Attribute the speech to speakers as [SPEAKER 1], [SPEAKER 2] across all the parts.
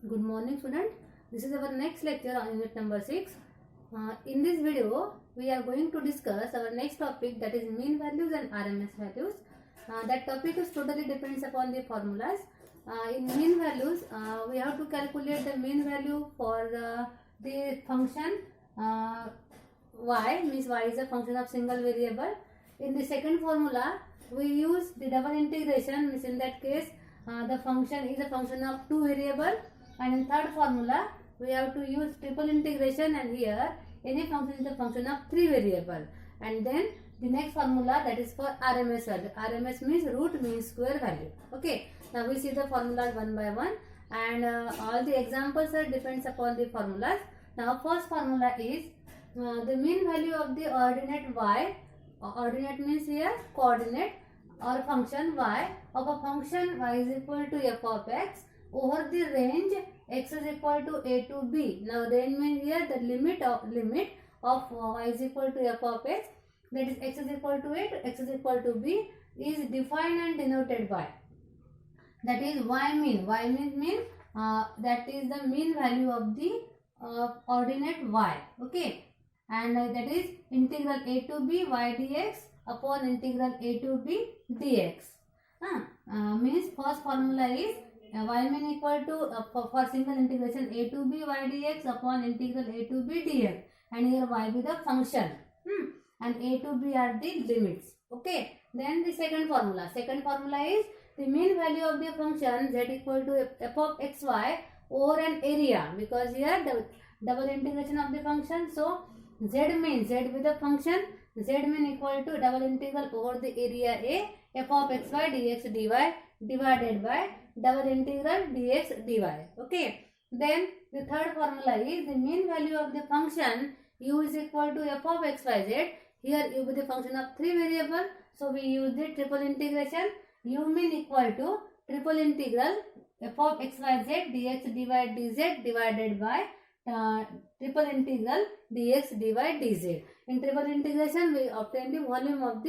[SPEAKER 1] Good morning, student. This is our next lecture on unit number 6. In this video, we are going to discuss our next topic, that is mean values and RMS values. That topic is totally depends upon the formulas. In mean values, we have to calculate the mean value for the function y, means y is a function of single variable. In the second formula, we use the double integration, means in that case the function is a function of two variable, and in third formula we have to use triple integration, and here any function is a function of three variable. And then the next formula, that is for RMS value. RMS means root mean square value. Okay, now we see the formulas one by one, and all the examples are depends upon the formulas. Now first formula is the mean value of the ordinate y. Ordinate means here coordinate or function y of a function y is equal to f of x over the range x is equal to a to b. Now range means here the limit of y is equal to f of x, that is x is equal to a to x is equal to b, is defined and denoted by, that is y mean. Y means that is the mean value of the ordinate y. Okay, and that is integral a to b y dx upon integral a to b dx. Means first formula is y mean equal to for single integration a to b y dx upon integral a to b dx, and here y be the function and a to b are the limits. Okay, then the second formula is the mean value of the function z equal to f of xy over an area, because here the double integration of the function, so z means z with the function, z mean equal to double integral over the area a f of xy dx dy divided by double integral dx dy. Okay, then the third formula is the mean value of the function u is equal to f of xyz. Here u be the function of three variable, so we use the triple integration. U mean equal to triple integral f of xyz dx dy dz divided by triple integral dx dy dz. In triple integration we obtain the volume of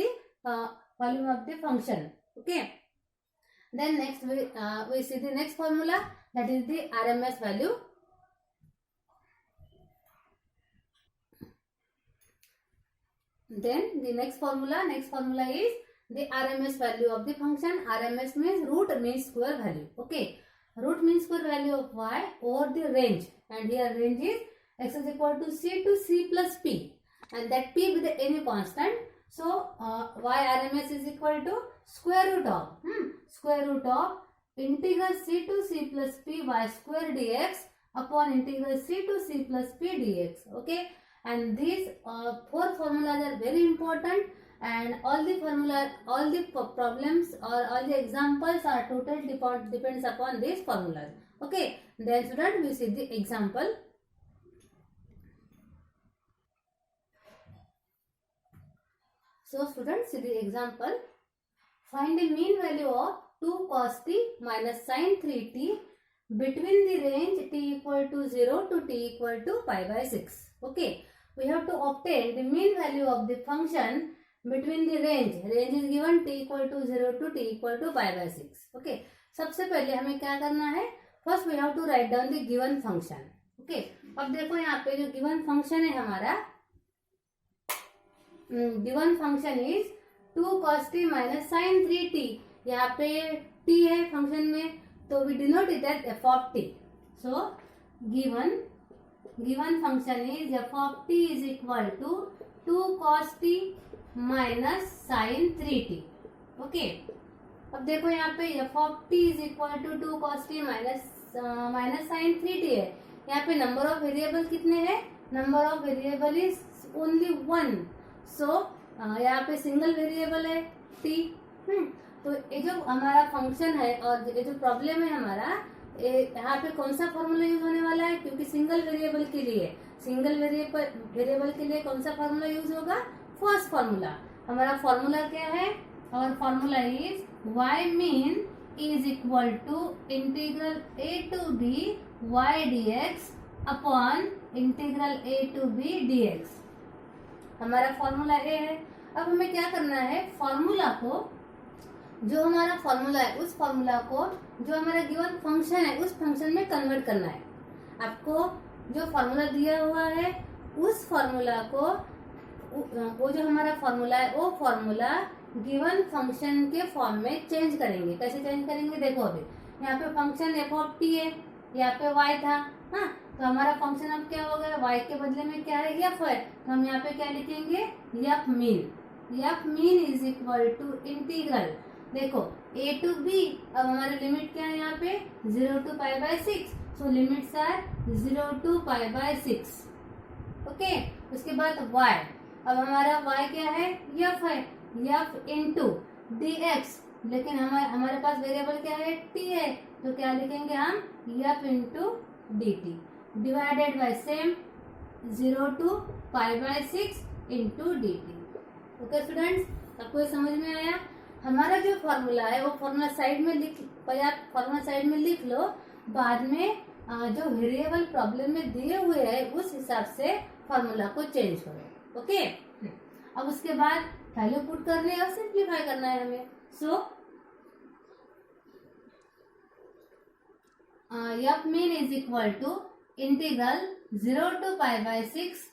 [SPEAKER 1] the function. Okay, then next we see the next formula, that is the RMS value. Then the next formula is the RMS value of the function. RMS means root mean square value. Okay, root mean square value of y over the range, and here range is x is equal to c plus p, and that p with any constant. So y RMS is equal to square root of integral c to c plus p y square dx upon integral c to c plus p dx. Okay, and these four formulas are very important, and all the problems or all the examples are totally depends upon these formulas. Okay, then student, we see the example. So students, see the example. Find the mean value of 2 cos t minus sin 3t between the range t equal to 0 to t equal to pi by 6. Okay, we have to obtain the mean value of the function between the range is given t equal to 0 to t equal to pi by 6. Okay, सबसे पहले हमें क्या करना है, first we have to write down the given function. Okay, अब देखो यहाँ पे जो गिवन फंक्शन है हमारा, given function is 2 cos t minus sin 3t. यहाँ पे t है फंक्शन में, तो we denote it as f of t. So given function is f of t is equal to 2 cos t minus sin 3t. Okay, अब देखो यहाँ पे f of t is equal to 2 cos t minus sin 3t है. यहाँ पे number of variable कितने हैं, number of variable is only 1. सो यहाँ पे सिंगल वेरिएबल है t. तो ये जो हमारा फंक्शन है और ये जो प्रॉब्लम है हमारा, यहाँ पे कौन सा फॉर्मूला यूज होने वाला है, क्योंकि सिंगल वेरिएबल के लिए कौन सा फॉर्मूला यूज होगा, फर्स्ट फॉर्मूला. हमारा फॉर्मूला क्या है, और formula is y mean is equal to integral a to b y dx upon integral a to b dx. हमारा फॉर्मूला ए है. अब हमें क्या करना है, फॉर्मूला जो हमारा फॉर्मूला है उस फॉर्मूला को जो हमारा गिवन फंक्शन है उस फंक्शन में कन्वर्ट करना है। आपको जो फॉर्मूला दिया हुआ है उस फॉर्मूला को, वो जो हमारा फॉर्मूला है वो फॉर्मूला गिवन फंक्शन के फॉर्म में चेंज करेंगे। कैसे चेंज करेंगे देखो, अभी यहाँ पे फंक्शन एफ ऑफ टी है, यहाँ पे वाई था, हाँ, तो हमारा फंक्शन अब क्या हो गया, वाई के बदले में क्या है, एफ है, तो हम यहाँ पे क्या लिखेंगे, f mean. F mean is equal to integral, देखो ए टू बी। अब हमारी लिमिट क्या है यहाँ पे 0 to π/6, so limits are 0 to π/6। Okay, उसके बाद y, अब हमारा y क्या है, f है, f इंटू डी एक्स, लेकिन हमारे पास वेरिएबल क्या है, t है, तो क्या लिखेंगे हम, f into d t divided by same 0 to π/6 into d t. Okay students, आपको ये समझ में आया। हमारा जो फॉर्मूला है वो फॉर्मूला साइड में लिख लो, बाद में जो वेरिएबल प्रॉब्लम में दिए हुए हैं उस हिसाब से फॉर्मूला को चेंज करो। ओके, अब उसके बाद वैल्यू पुट करनी है और सिंप्लीफाई करना है हमें। So f mean is equal to integral 0 to π/6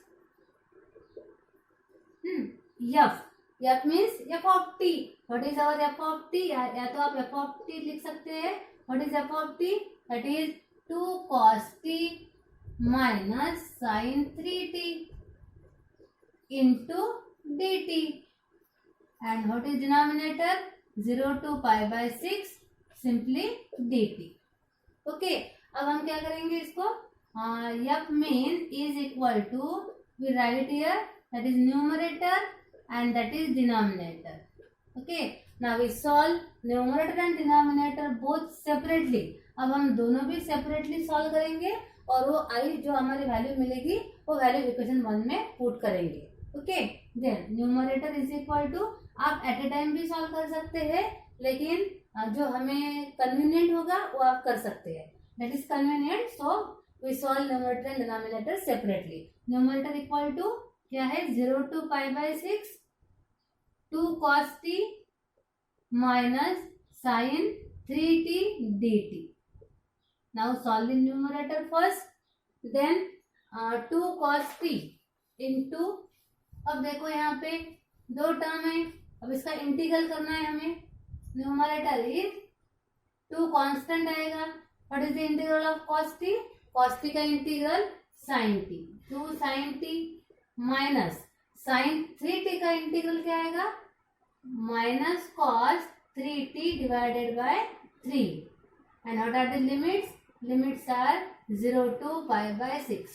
[SPEAKER 1] f means f of t. What is our f of t, या तो आप एफ ऑफ टी लिख सकते हैं। What is f of t, that is 2 cos t minus sin 3t into dt, and what is denominator 0 to π/6 simply dt। Okay, अब हम क्या करेंगे इसको, f mean is equal to, we write here that is numerator and that is denominator। okay, now we solve numerator and denominator both separately। अब हम दोनों भी separately solve करेंगे और वो आई जो हमारी वैल्यू मिलेगी वो वैल्यू इक्वेशन 1 में पुट करेंगे। Okay, then numerator is equal to, आप एट ए टाइम भी सॉल्व कर सकते हैं, लेकिन जो हमें कन्वीनियंट होगा वो आप कर सकते हैं, that is convenient. So we solve numerator and denominator separately. Numerator equal to क्या है, 0 to π/6 2 cos t minus sin 3t dt। Now solve the numerator first, then 2 cos t into, अब देखो यहाँ पे दो टर्म है, अब इसका इंटीग्रल करना है हमें। न्यूमरेटर इज 2 कांस्टेंट आएगा। What is the integral of cos t, cos t का integral sin t, 2 sin t minus sin 3t का इंटीग्रल क्या आएगा, minus cos 3t divided by 3, and what are the limits, limits are 0 to π/6।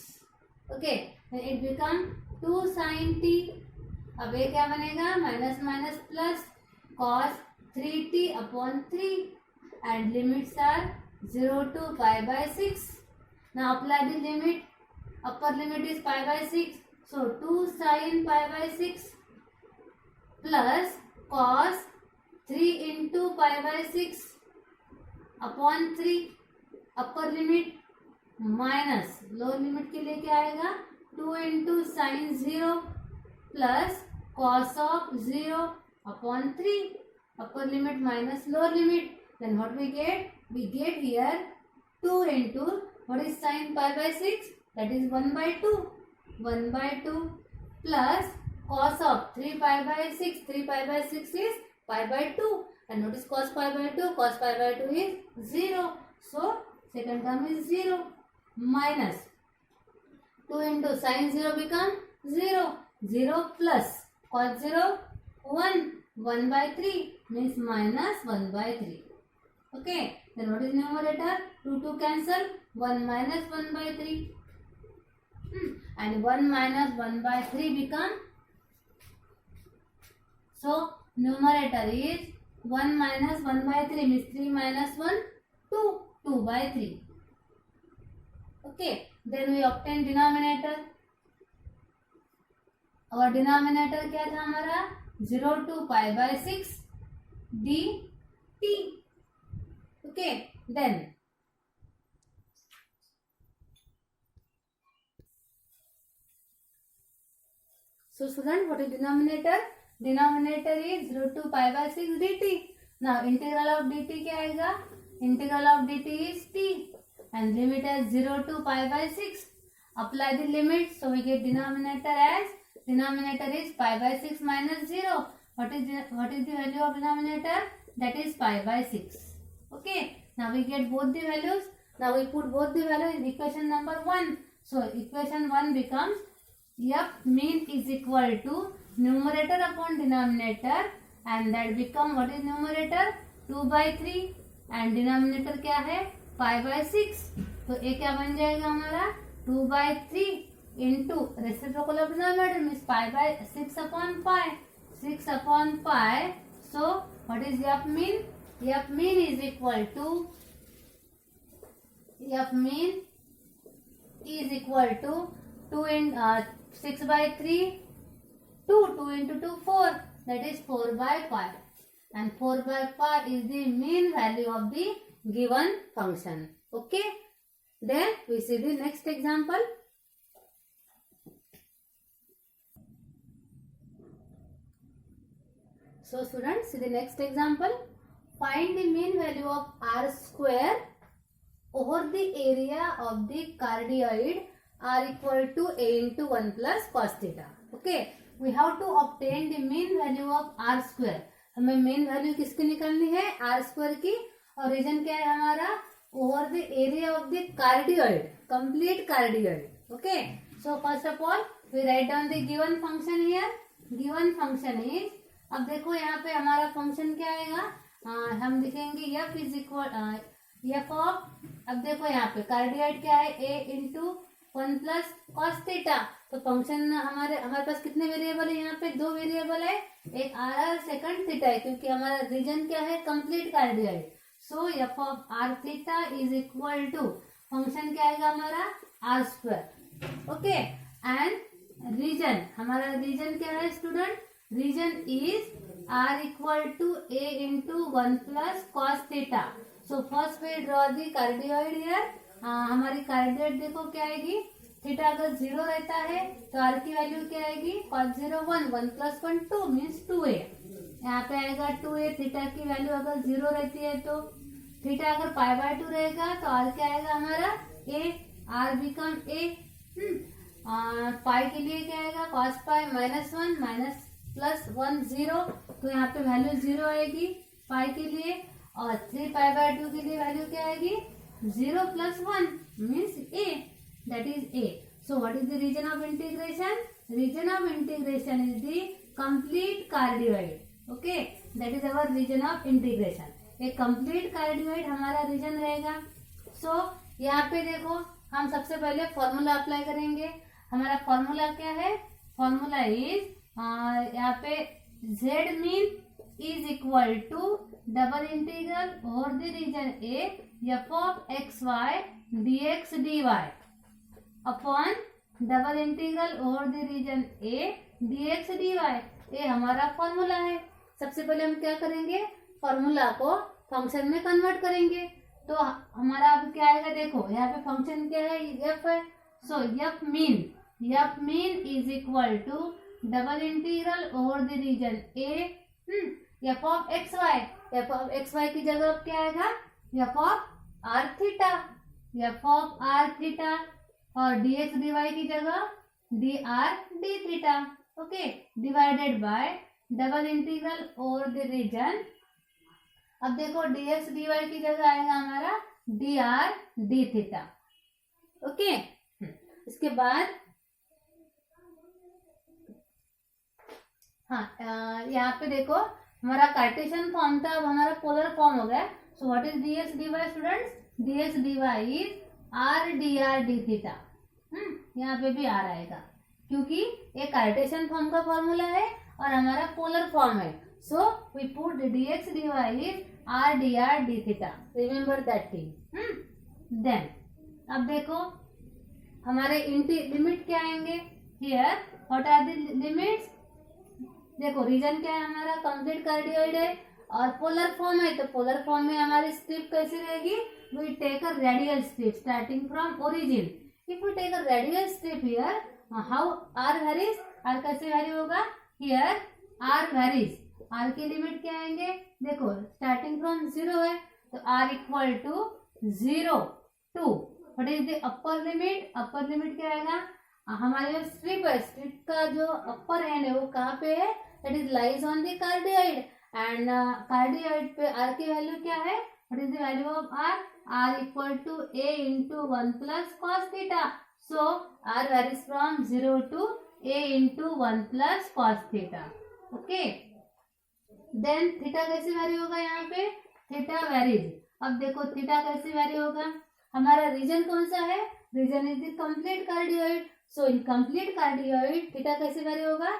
[SPEAKER 1] Okay, it become 2 sin t, अब ये क्या बनेगा, minus minus plus cos 3t upon 3, and limits are 0 to π/6। Now apply the limit, upper limit is π/6, so 2 sin π/6 plus cos 3 into π/6 upon 3, upper limit minus lower limit के लिए क्या आएगा, 2 into sin 0 plus cos of 0 upon 3, upper limit minus lower limit, then what we get here 2 into, what is sin π/6, that is 1/2, 1/2 plus cos of 3 π/6, 3 π/6 is π/2, and what is cos π/2, cos π/2 is 0, so second term is 0, minus 2 into sin 0 become 0, 0 plus cos 0 1, 1/3 means minus 1/3. Okay, then what is numerator, 2 cancel, 1 minus 1/3, and 1 minus 1/3 become, so numerator is 1 minus 1/3 means 3 minus 1, 2, 2/3. Okay, then we obtain denominator. और denominator क्या था हमारा, 0 to π/6 dt. Okay, then so student, what is denominator? Denominator is 0 to π/6 dt. Now integral of dt क्या आएगा, integral of dt is t and limit as 0 to pi by 6. Apply the limit, so we get denominator is pi by 6 minus 0. What is the value of denominator? That is pi by 6. Okay, now we get both the values. Now we put both the values in equation number 1. So equation 1 becomes f mean is equal to numerator upon denominator, and that become, what is numerator, 2 by 3 and denominator क्या है, पाई by 6. तो ये क्या बन जाएगा हमारा, 2 by 3 into reciprocal of denominator means pi by 6 upon pi. So what is f mean, f mean is equal to 2 in 6 by 3 2 into 2 4, that is 4 by 5, and 4 by 5 is the mean value of the given function. Okay, then we see the next example. So students, see the next example. Find the mean value of r square over the area of the cardioid r equal to a into 1 plus cos theta. Okay, we have to obtain the mean value of r square. हमें main value किसकी निकालनी है, are square की, और reason क्या है हमारा, over the area of the cardioid, complete cardioid. Okay, so first of all we write down the given function here. Given function is, अब देखो यहाँ पे हमारा फंक्शन क्या आएगा, हम लिखेंगे f is equal F of, अब देखो यहाँ पे कार्डियोइड क्या है, a into 1 plus cos theta. तो फंक्शन हमारे पास कितने वेरिएबल है, यहाँ पे 2 वेरिएबल है, एक आर और सेकंड थीटा है, क्योंकि हमारा रीजन क्या है, complete cardioid. So f of r theta is equal to, function क्या आएगा हमारा, r square. Okay, and region, हमारा रीजन क्या है student, region is r equal to a into 1 plus cos theta. So first we draw the cardioid here. हमारी cardioid देखो क्या आएगी, थीटा अगर 0 रहता है तो आर की वैल्यू क्या आएगी, cos 0 1, 1 प्लस 1 2 मीन्स 2a. यहाँ पे आएगा 2a. थीटा की वैल्यू अगर 0 रहती है तो थीटा अगर पाई बाय 2 रहेगा तो आर क्या आएगा हमारा, a. R become a. Pi के लिए क्या आएगा, cos pi minus 1 minus plus 1 0. तो यहाँ पे वैल्यू 0 आएगी पाई के लिए, और 3 पाई बाय 2 के लिए वैल्यू क्या आएगी, 0 plus 1 means a, that is a. So what is the region of integration? Region of integration is the complete cardioid. Okay, that is our region of integration. एक complete cardioid हमारा region रहेगा. So यहाँ पे देखो हम सबसे पहले formula apply करेंगे. हमारा फॉर्मूला क्या है, फॉर्मूला इज यहाँ पे z mean is equal to double integral over the region a f of x y dx dy upon double integral over the region a dx dy. ये हमारा formula है. सबसे पहले हम क्या करेंगे, फॉर्मूला को फंक्शन में कन्वर्ट करेंगे. तो हमारा अब क्या आएगा, देखो यहाँ पे फंक्शन क्या है, f है. So f mean is equal to double integral over the region a f of x y. f of x y की जगह अब क्या आएगा, f of r theta, f of r theta, और dx dy की जगह dr d theta. Okay, divided by double integral over the region. अब देखो dx dy की जगह आएगा हमारा dr d थीटा. ओके, इसके बाद यहाँ पे देखो हमारा कार्टेशियन फॉर्म था, अब हमारा पोलर फॉर्म हो गया. सो what is dx dy students, dx dy is r dr d theta. यहाँ पे भी r आएगा क्योंकि ये कार्टेशियन फॉर्म का फॉर्मूला है और हमारा पोलर फॉर्म है. So we put dx dy is r dr d theta. Remember that thing. Then अब देखो हमारे लिमिट क्या आएंगे here, what are the limits. देखो रीजन क्या है हमारा, कंप्लीट कार्डियोइड है और पोलर फॉर्म है. तो पोलर फॉर्म में हमारी स्ट्रिप कैसी रहेगी, we take a radial strip starting from origin. If we take a radial strip here, how r varies, r कैसे वेरी होगा, हियर आर वेरीज. आर की लिमिट क्या आएंगे, देखो स्टार्टिंग फ्रॉम 0 है तो r equal to 0 to what is the upper limit, upper limit क्या आएगा, हमारे जो स्ट्रिप है, स्ट्रिप का जो अपर एंड है वो कहाँ पे है, that is lies on the cardioid and cardioid पे r की वैल्यू क्या है, what is the value of r equal to a into 1 plus cos theta, so r varies from 0 to a into 1 plus cos theta, okay. Then theta कैसे vary होगा, यहाँ पे theta varies, अब देखो theta कैसे vary होगा, हमारा reason कौन सा है, region is the complete cardioid, so in complete cardioid theta कैसे वेरी होगा,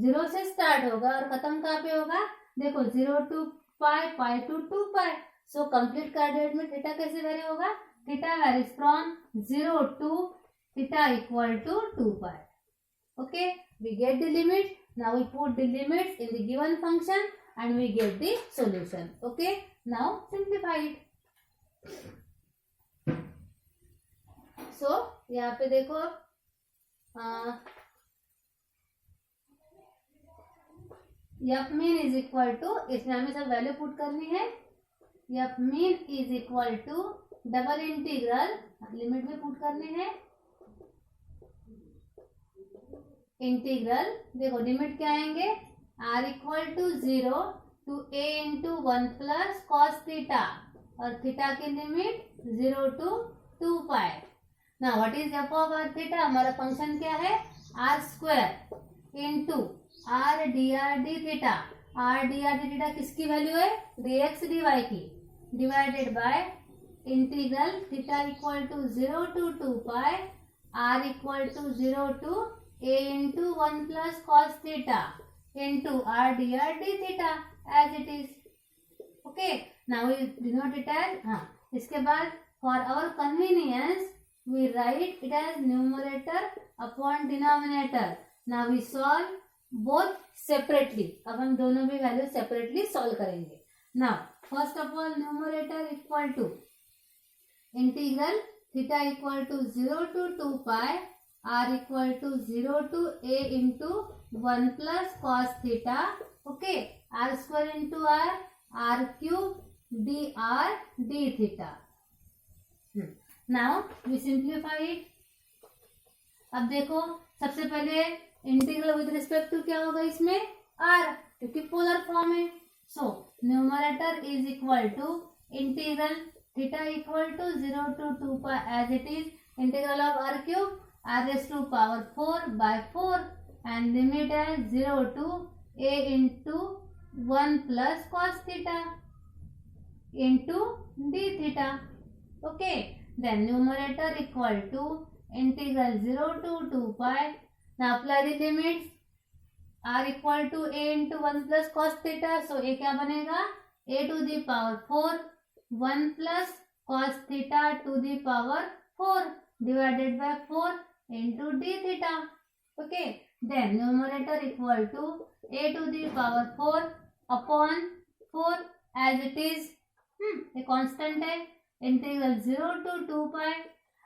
[SPEAKER 1] 0 से स्टार्ट होगा और खत्म कहाँ पे होगा, देखो 0 to pi, pi to 2 pi, so complete cardioid में थीटा कैसे वेरी होगा, theta varies from 0 to theta equal to 2 pi, okay, we get the limit, now we put the limits in the given function and we get the solution, okay, now simplify it. So यहाँ पे देखो f mean is equal to, इसमें हमें सब value put करनी है, f mean is equal to double integral, limit भी put करनी है, इंटीग्रल, देखो लिमिट क्या आएंगे, r equal to 0 to a into 1 plus cos theta, और थीटा की limit 0 to 2 pi. Now what is f of r theta, हमारा function क्या है, r square into r dr d theta, r dr d theta किसकी value है, dx dy की, divided by integral theta equal to 0 to 2 pi r equal to 0 to a into 1 plus cos theta into r dr d theta as it is, okay, now we denote it as इसके बाद for our convenience we write it as numerator upon denominator, now we solve both separately, अब हम दोनों भी value separately solve करेंगे। now first of all numerator equal to integral theta equal to 0 to 2 pi r equal to 0 to a into 1 plus cos theta, okay, r square into r cube dr d theta. Now we simplify it. अब देखो सबसे पहले integral with respect to क्या होगा इसमें, r, क्योंकि polar form है, so numerator is equal to integral theta equal to 0 to 2 pi as it is, integral of r cube r raised to power 4 by 4 and limit as 0 to a into 1 plus cos theta into d theta, okay, then numerator equal to integral 0 to 2 pi, now apply the limits, r equal to a into 1 plus cos theta, so a क्या बनेगा, a to the power 4 1 plus cos theta to the power 4 divided by 4 into d theta, okay, then numerator equal to a to the power 4 upon 4 as it is, ये constant है, integral 0 to 2 पाई,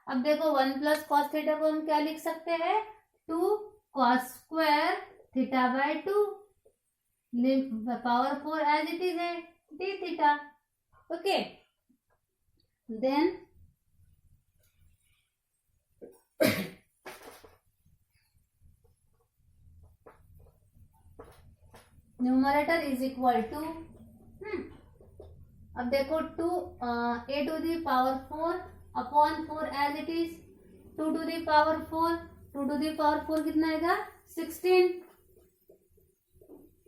[SPEAKER 1] अब देखो 1 plus cos theta को हम क्या लिख सकते हैं, 2 cos square theta by 2, power 4 as it is है d theta, okay, then numerator is equal to, अब देखो 2 a to the power 4 upon 4 as it is, 2 to the power 4, 2 to the power 4 कितना आएगा 16,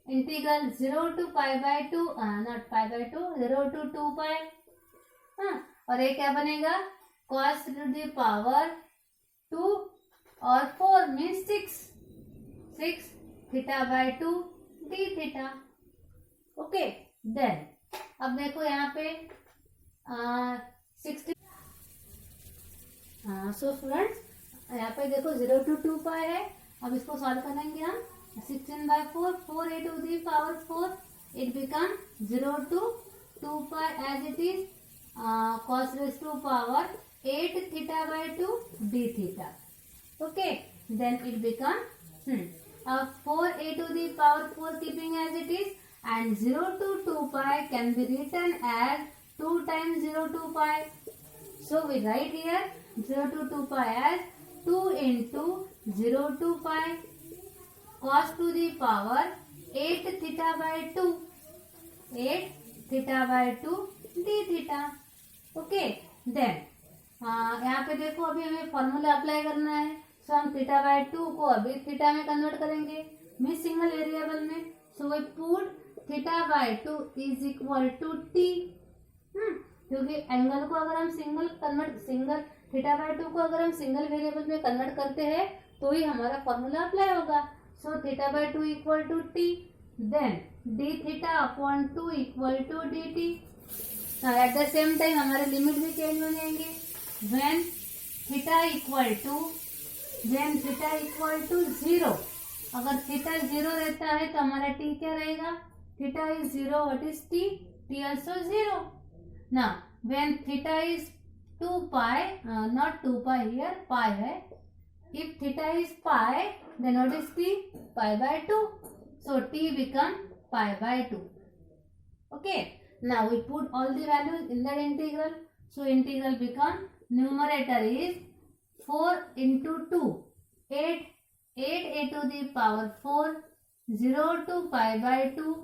[SPEAKER 1] integral 0 to pi by 2, not pi by 2, 0 to 2 pi, और ये क्या बनेगा cos to the power 2 और 4 means 6 theta by 2 d theta, okay, then अब देखो यहाँ पे 60, सो स्टूडेंट्स यहाँ पे देखो 0 to 2 पाई है, अब इसको सॉल्व करेंगे हम, 16 by 4, 4 a to the power 4, it become 0 to 2 pi as it is, cos raised to power 8 theta by 2 d theta, okay, then it become 4 a to the power 4 keeping as it is, and 0 to 2 pi can be written as 2 times 0 to pi. So we write here 0 to 2 pi as 2 into 0 to pi cos to the power 8 theta by 2, 8 theta by 2 d theta. Okay then यहाँ पे देखो अभी हमें formula apply करना है. सो हम theta by 2 को अभी थीटा में कन्वर्ट करेंगे मीन सिंगल वेरिएबल में. So we put theta by 2 is equal to t. क्योंकि एंगल को अगर हम सिंगल थीटा बाय 2 को अगर हम सिंगल वेरिएबल में कन्वर्ट करते हैं तो ही हमारा फॉर्मूला अप्लाई होगा. So theta by 2 equal to t, then d theta upon 2 equal to d t. At the same time हमारे लिमिट भी चेंज हो जाएंगे. व्हेन थीटा इक्वल टू 0, अगर थीटा 0 रहता है तो हमारा टी क्या रहेगा? Theta is 0, what is t? T also 0. Now when theta is 2 pi, not 2 pi here, pi है. If theta is pi then what is t? Pi by 2. So t become pi by 2. Okay. Now we put all the values in that integral. So integral become, numerator is 4 into 2, 8 a to the power 4, 0 to pi by 2,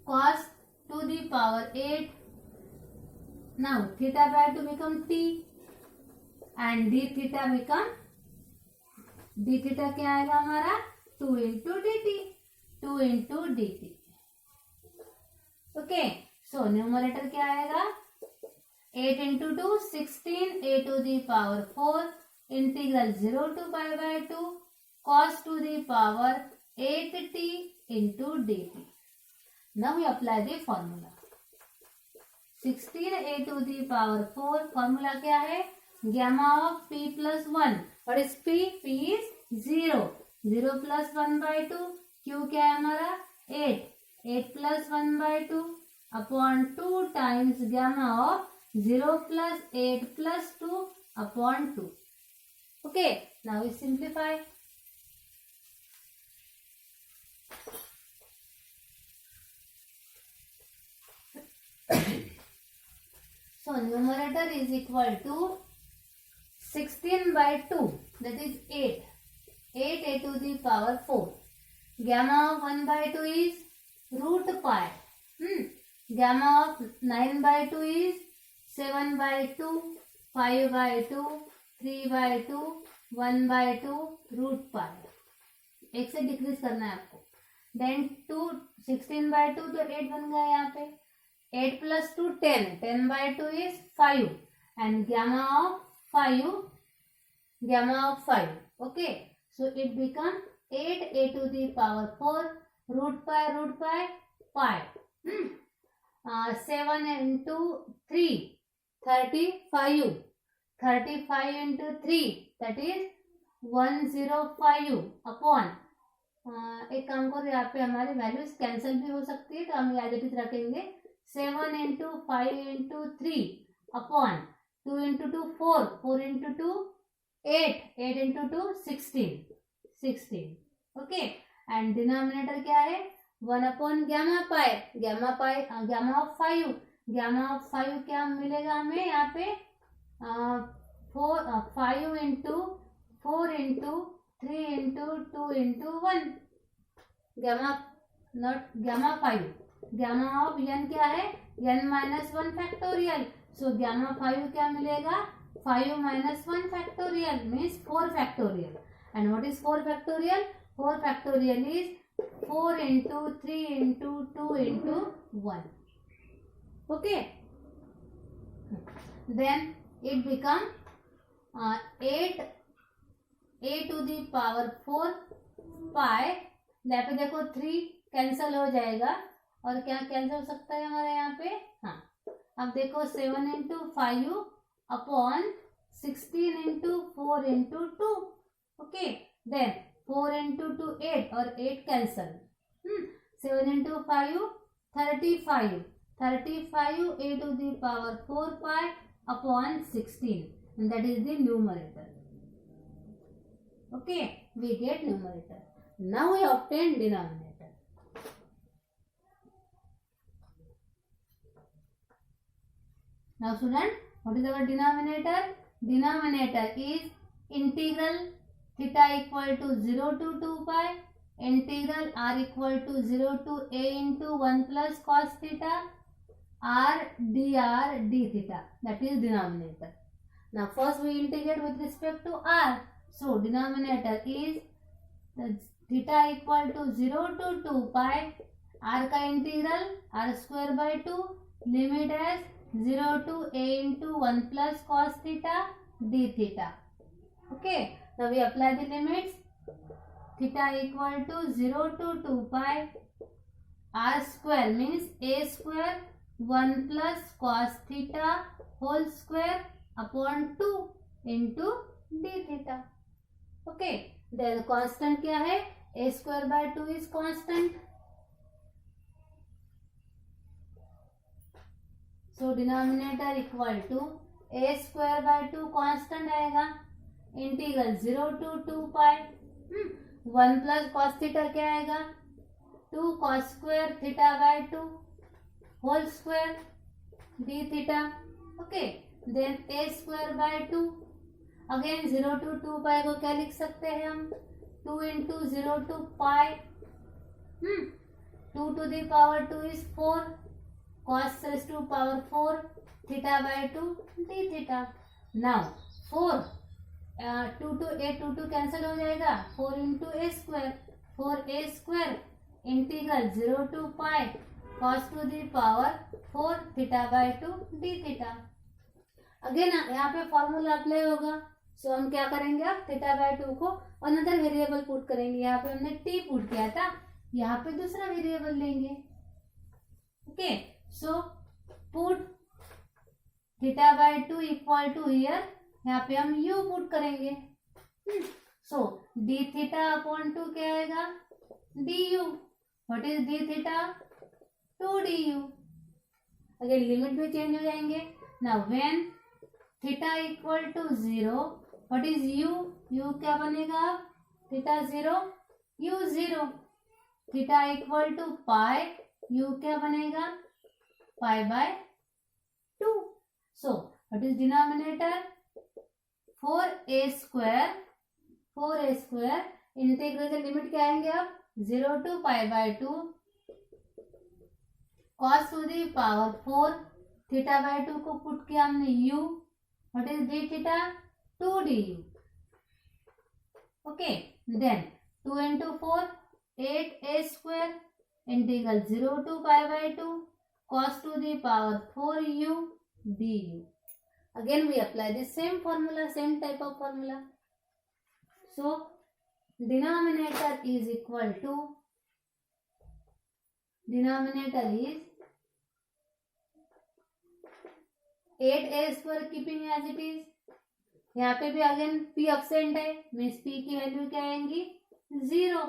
[SPEAKER 1] cos to the power 8. Now theta by 2 become t and d theta become, d theta क्या आएगा हमारा? 2 into d t, 2 into d t. Okay. So numerator क्या आएगा? 8 into 2 16 a to the power 4 integral 0 to pi by 2 cos to the power 8t into d t. Now we apply the formula. 16 a to the power 4, formula क्या है? gamma of p plus 1. What is p? p is 0. 0 plus 1 by 2. q क्या है हमारा? 8. 8 plus 1 by 2 upon 2 times gamma of 0 plus 8 plus 2 upon 2. Okay. Now we simplify. So numerator is equal to 16 by 2, that is 8. 8 a to the power 4. Gamma of 1 by 2 is root pi. Gamma of 9 by 2 is 7 by 2, 5 by 2, 3 by 2, 1 by 2 root pi. एक से decrease करना है आपको. Then 2, 16 by 2 तो 8 बन गया यहाँ पे. 8 plus 2 10. 10 by 2 is 5 and gamma of 5. Okay. So it become 8 a to the power 4 root pi pi. 7 into 3 35. 35 into 3 that is 105 upon, एक काम करो, यहाँ पे हमारी वैल्यूज कैंसिल भी हो सकती है तो हम याद रखेंगे. 7 into 5 into 3 upon 2 into 2 4, 4 into 2 8, 8 into 2 16. Okay. and denominator क्या है? 1 upon gamma pi. gamma of 5. gamma of 5 क्या मिलेगा हमें यहाँ पे? 5 into 4 into 3 into 2 into 1. gamma 5. gamma of n क्या है? n minus 1 factorial. So gamma 5 क्या मिलेगा? 5 minus 1 factorial means 4 factorial. And what is 4 factorial? 4 factorial is 4 into 3 into 2 into 1. Okay. Then it become 8 a to the power 4 pi. यहाँ पे देखो 3 cancel हो जाएगा और क्या कैंसिल हो सकता है हमारे यहाँ पे? हाँ, अब देखो 7 into 5 upon 16 into 4 into 2. Okay. then 4 into 2 8 और 8 cancel. 7 into 5 35. 35 a to the power 4 pi upon 16 and that is the numerator. Okay. we get numerator. Now we obtain denominator. Now student, what is our denominator? Denominator is integral theta equal to 0 to 2 pi, integral r equal to 0 to a into 1 plus cos theta, r dr d theta. That is denominator. Now first we integrate with respect to r. So denominator is theta equal to 0 to 2 pi, r का integral r square by 2, limit as 0 to a into 1 plus cos theta d theta. Okay, now we apply the limits. Theta equal to 0 to 2 pi, r square means a square 1 plus cos theta whole square upon 2 into d theta. Okay, then constant क्या है? a square by 2 is constant. So denominator equal to a square by 2 constant आएगा. Integral 0 to 2 pi 1 plus cos theta क्या आएगा? 2 cos square theta by 2 whole square d theta. Okay, then a square by 2. Again 0 to 2 pi को क्या लिख सकते हैं हम? 2 into 0 to pi. 2 to the power 2 is 4. Cos raised to power 4 theta by 2 d theta. Now 4 2 to a 2 cancel हो जाएगा. 4 into a square 4a square integral 0 to pi cos to the power 4 theta by 2 d theta. Again यहाँ पे formula apply होगा. सो हम क्या करेंगे? अब theta by 2 को अनदर वेरिएबल पुट करेंगे. यहाँ पे हमने t पुट किया था, यहाँ पे दूसरा वेरिएबल लेंगे. Okay, so put theta by 2 equal to here, यहाँ पे हम u पुट करेंगे. सो d थीटा अपॉन 2 क्या आएगा? du. What is d theta? 2 du. Again limit भी चेंज हो जाएंगे. Now when theta equal to 0, what is u? u क्या बनेगा? Theta 0 u 0. Theta equal to pi, u क्या बनेगा? Pi by 2. So what is denominator? 4a square integral के limit क्या आएंगे? अब 0 to pi by 2 cos to the power 4 theta by 2 को put किया हमने u. What is d theta? 2 du. Okay, then 2 into 4 8a square integral 0 to pi by 2 cos to the power 4u du. Again we apply the same formula, same type of formula. So denominator is equal to 8a square keeping as it is. यहाँ पे भी again p absent है, means p की value क्या आएंगी? 0.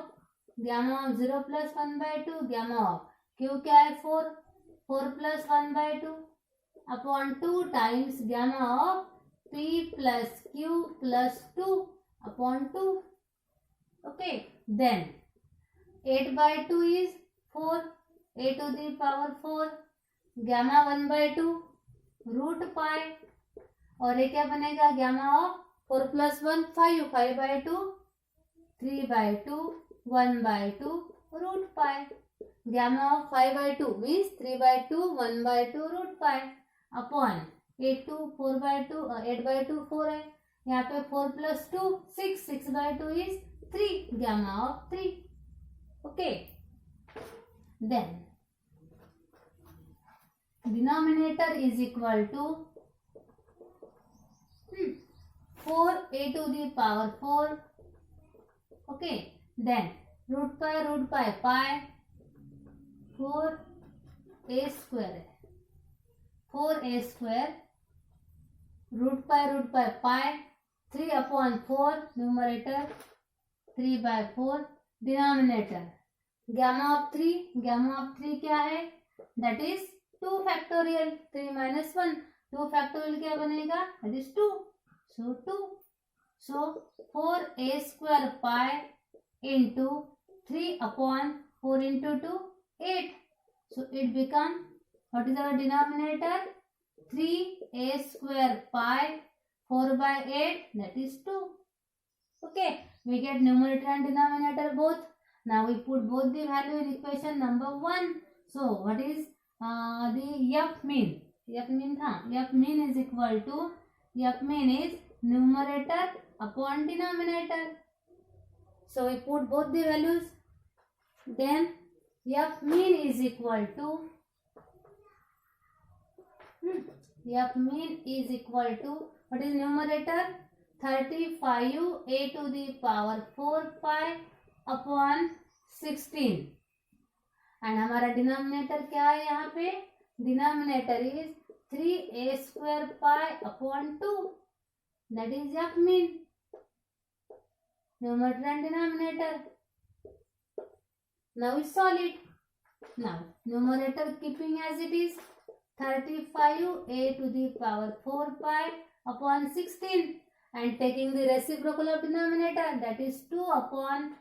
[SPEAKER 1] gamma of 0 plus 1 by 2, gamma of q क्या है? 4 plus 1 by 2 upon 2 times gamma of p plus q plus 2 upon 2. Okay, then 8 by 2 is 4, a to the power 4, gamma 1 by 2 root pi, और ये क्या बनेगा? gamma of 4 plus 1 5 by 2 3 by 2 1 by 2 root pi. Gamma of 5 by 2 means 3 by 2 1 by 2 root pi upon 8 to 4 by 2 8 by 2 4 है. यहाँ पे 4 plus 2 6 by 2 is 3, gamma of 3. Okay, then denominator is equal to 4a to the power 4. Okay, then root pi pi 4a square है. 4a square root pi pi 3 upon 4 numerator 3 by 4 denominator. Gamma of 3 क्या है? That is 2 factorial. 3 minus 1 2 factorial क्या बनेगा? That is 2. So 2. So 4a square pi into 3 upon 4 into 2 8. So it become, what is our denominator? 3a square pi 4 by 8, that is 2. Okay, we get numerator and denominator both. Now we put both the value in equation number 1. So what is the F mean? F mean is equal to, F mean is numerator upon denominator. So we put both the values. Then F mean is equal to, F mean is equal to, what is numerator? 35a to the power 4 pi upon 16. And हमारा denominator क्या है यहाँ पे? Denominator is 3a square pi upon 2. That is F mean. Numerator and denominator. Now we solve it. Now numerator keeping as it is, 35a to the power 4 pi upon 16, and taking the reciprocal of denominator, that is 2 upon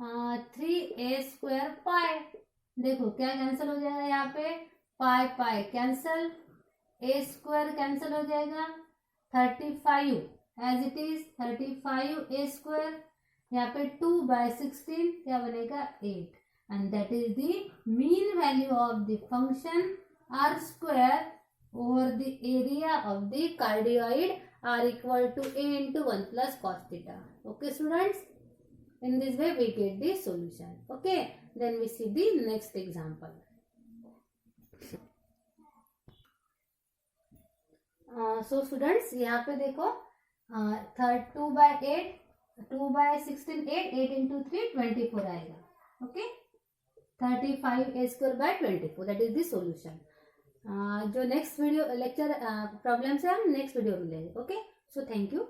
[SPEAKER 1] 3a square pi. देखो क्या cancel हो जाएगा यहाँ पे? Pi pi cancel, a square cancel हो जाएगा, 35 as it is 35a square, यहाँ पे 2 by 16 क्या बनेगा? 8. And that is the mean value of the function r square over the area of the cardioid are equal to a into 1 plus cos theta. Okay students, in this way we get the solution. Okay, then we see the next example. So students, यहाँ पे देखो 2 by 8, 2 by 16 8, 8 into 3 24 आएगा. Okay, 35a square by 24, that is the solution. जो next video lecture problem से हम next video में लेंगे. Okay, so thank you.